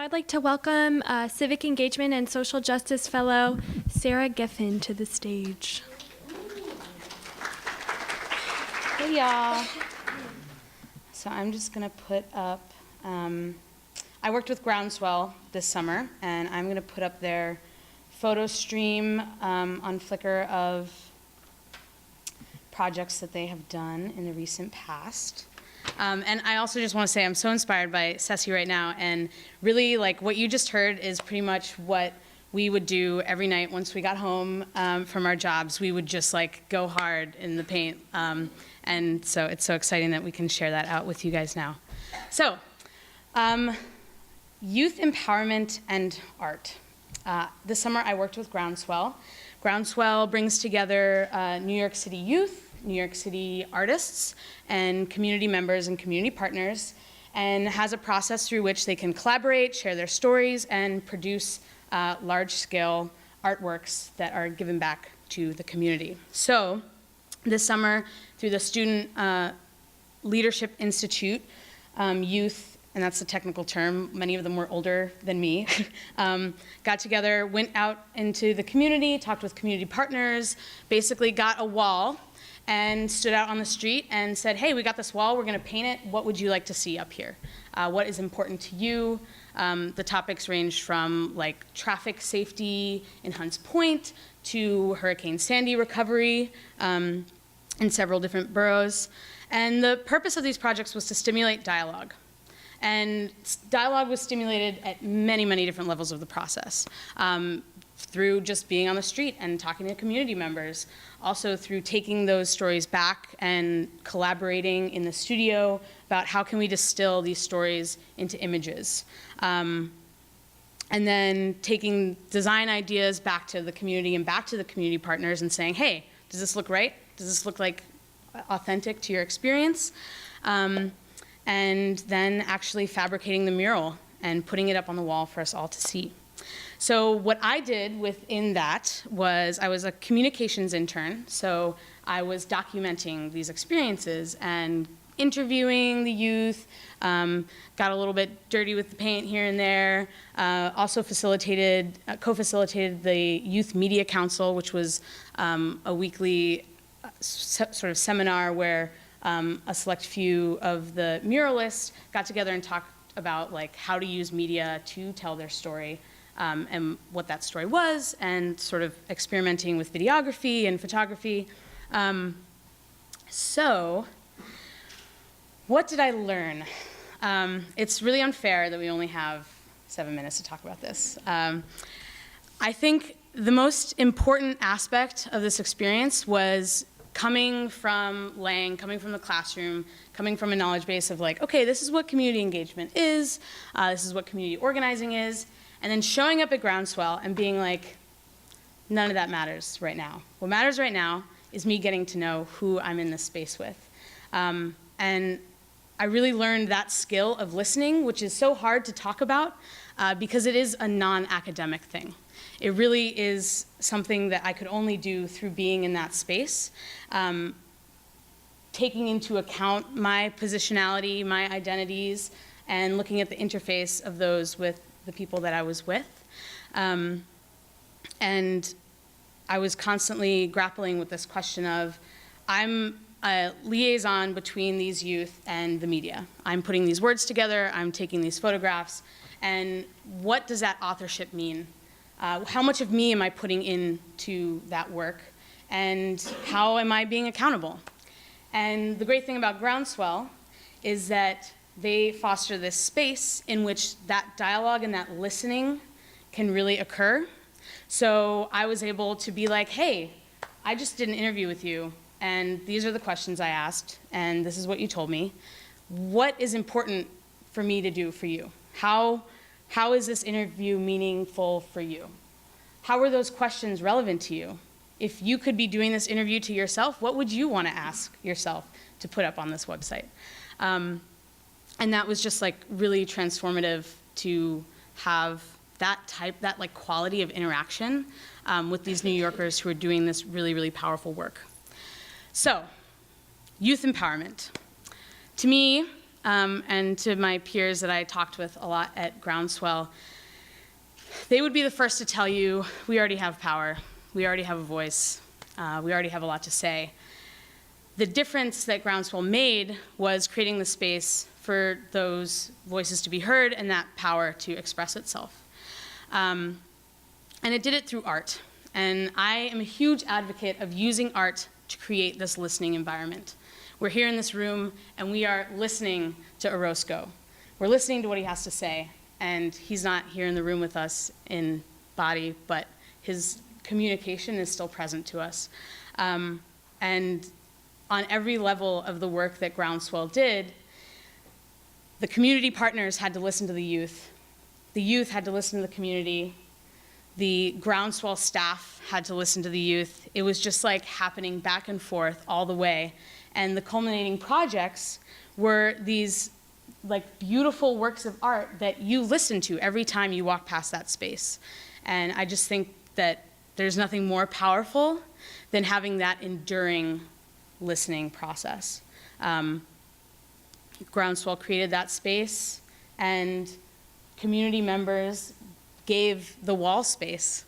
I'd like to welcome Civic Engagement and Social Justice Fellow Sarah Giffin to the stage. Hey y'all. So I'm just gonna put up, I worked with Groundswell this summer, and I'm gonna put up their photo stream on Flickr of projects that they have done in the recent past. And I also just want to say I'm so inspired by CESJ right now, and really like what you just heard is pretty much what we would do every night once we got home from our jobs. We would just like go hard in the paint, and so it's so exciting that we can share that out with you guys now. So, youth empowerment and art. This summer I worked with Groundswell. Groundswell brings together New York City youth, New York City artists, and community members and community partners, and has a process through which they can collaborate, share their stories, and produce large-scale artworks that are given back to the community. So this summer, through the Student Leadership Institute, youth, and that's the technical term, many of them were older than me, got together, went out into the community, talked with community partners, basically got a wall and stood out on the street and said, hey, we got this wall, we're gonna paint it, what would you like to see up here? What is important to you? The topics range from like traffic safety in Hunts Point to Hurricane Sandy recovery in several different boroughs. And the purpose of these projects was to stimulate dialogue. And dialogue was stimulated at many, many different levels of the process. Through just being on the street and talking to community members, also through taking those stories back and collaborating in the studio about how can we distill these stories into images. And then taking design ideas back to the community and back to the community partners and saying, hey, does this look right? Does this look like authentic to your experience? And then actually fabricating the mural and putting it up on the wall for us all to see. So what I did within that was I was a communications intern, so I was documenting these experiences and interviewing the youth, got a little bit dirty with the paint here and there, also co-facilitated the Youth Media Council, which was a weekly sort of seminar where a select few of the muralists got together and talked about like how to use media to tell their story. And what that story was, and sort of experimenting with videography and photography. So, what did I learn? It's really unfair that we only have 7 minutes to talk about this. I think the most important aspect of this experience was coming from Lang, coming from the classroom, coming from a knowledge base of like, okay, this is what community engagement is, this is what community organizing is, and then showing up at Groundswell and being like, none of that matters right now. What matters right now is me getting to know who I'm in this space with. And I really learned that skill of listening, which is so hard to talk about because it is a non-academic thing. It really is something that I could only do through being in that space, taking into account my positionality, my identities, and looking at the interface of those with the people that I was with. And I was constantly grappling with this question of, I'm a liaison between these youth and the media. I'm putting these words together, I'm taking these photographs, and what does that authorship mean? How much of me am I putting into that work? And how am I being accountable? And the great thing about Groundswell is that they foster this space in which that dialogue and that listening can really occur. So I was able to be like, hey, I just did an interview with you, and these are the questions I asked, and this is what you told me. What is important for me to do for you? How is this interview meaningful for you? How are those questions relevant to you? If you could be doing this interview to yourself, what would you want to ask yourself to put up on this website? And that was just like really transformative to have that like quality of interaction with these New Yorkers who are doing this really, really powerful work. So, youth empowerment. To me, and to my peers that I talked with a lot at Groundswell, they would be the first to tell you, we already have power, we already have a voice, we already have a lot to say. The difference that Groundswell made was creating the space for those voices to be heard and that power to express itself. And it did it through art. And I am a huge advocate of using art to create this listening environment. We're here in this room, and we are listening to Orozco. We're listening to what he has to say, and he's not here in the room with us in body, but his communication is still present to us. And on every level of the work that Groundswell did, the community partners had to listen to the youth had to listen to the community, the Groundswell staff had to listen to the youth. It was just like happening back and forth all the way. And the culminating projects were these like beautiful works of art that you listen to every time you walk past that space. And I just think that there's nothing more powerful than having that enduring listening process. Groundswell created that space, and community members gave the wall space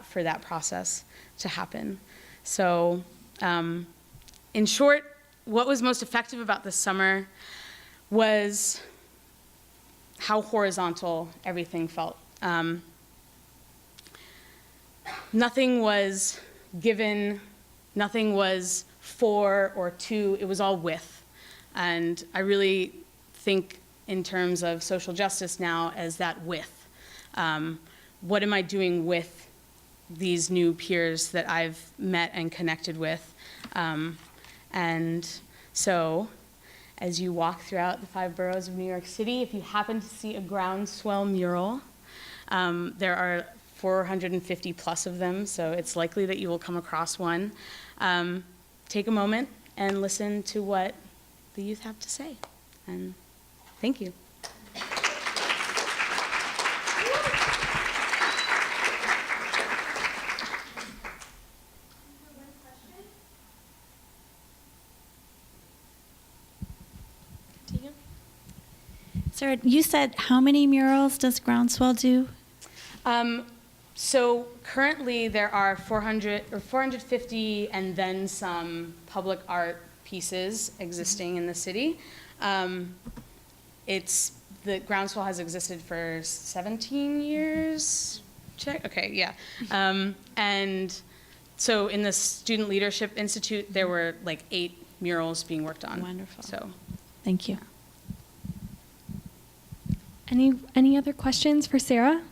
for that process to happen. So in short, what was most effective about this summer was how horizontal everything felt. Nothing was given, nothing was for or to, it was all with. And I really think in terms of social justice now as that with. What am I doing with these new peers that I've met and connected with? And so, as you walk throughout the 5 boroughs of New York City, if you happen to see a Groundswell mural, there are 450 plus of them, so it's likely that you will come across one. Take a moment and listen to what the youth have to say. And thank you. Sarah, you said how many murals does Groundswell do? So currently there are 450 and then some public art pieces existing in the city. Groundswell has existed for 17 years. Check. Okay, yeah. And so in the Student Leadership Institute, there were like 8 murals being worked on. Wonderful. So, thank you. Any other questions for Sarah?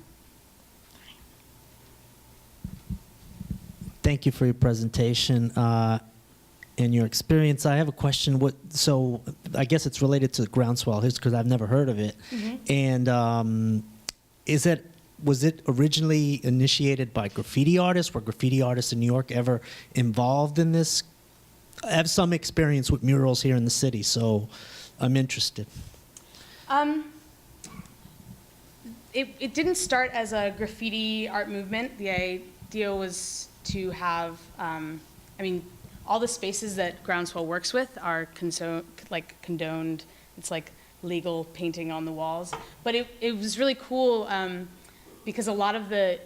Thank you for your presentation and your experience. I have a question. So I guess it's related to Groundswell because I've never heard of it. Mm-hmm. And was it originally initiated by graffiti artists? Were graffiti artists in New York ever involved in this? I have some experience with murals here in the city, so I'm interested. It didn't start as a graffiti art movement. The idea was to have, all the spaces that Groundswell works with are condoned. It's like legal painting on the walls. But it was really cool because a lot of the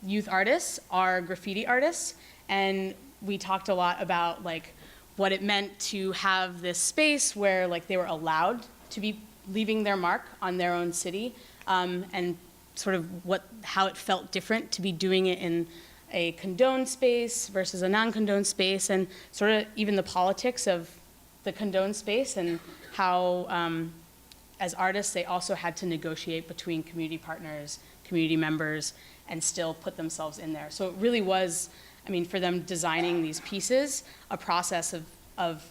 youth artists are graffiti artists, and we talked a lot about like what it meant to have this space where like they were allowed to be leaving their mark on their own city, and sort of how it felt different to be doing it in a condoned space versus a non-condoned space, and sort of even the politics of the condoned space and how, as artists, they also had to negotiate between community partners, community members, and still put themselves in there. So it really was, for them designing these pieces, a process of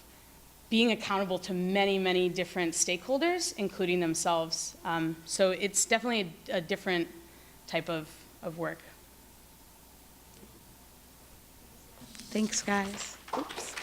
being accountable to many, many different stakeholders, including themselves. So it's definitely a different type of work. Thanks, guys. Oops.